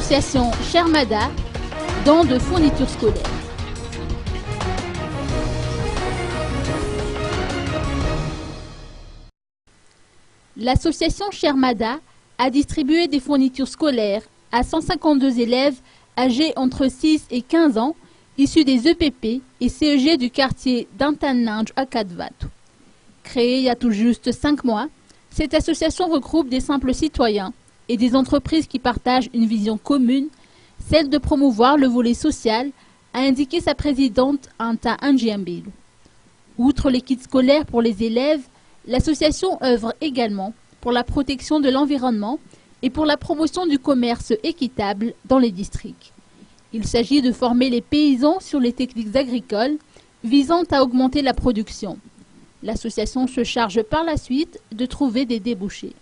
l'association Shermada, don de fournitures scolaires. L'association Shermada a distribué des fournitures scolaires à 152 élèves âgés entre 6 et 15 ans, issus des EPP et CEG du quartier d'Antanange à Kadvatu. Créée il y a tout juste 5 mois, cette association regroupe des simples citoyens et des entreprises qui partagent une vision commune, celle de promouvoir le volet social, a indiqué sa présidente Anta Anjiambilu. Outre les kits scolaires pour les élèves, l'association œuvre également pour la protection de l'environnement et pour la promotion du commerce équitable dans les districts. Il s'agit de former les paysans sur les techniques agricoles visant à augmenter la production. L'association se charge par la suite de trouver des débouchés.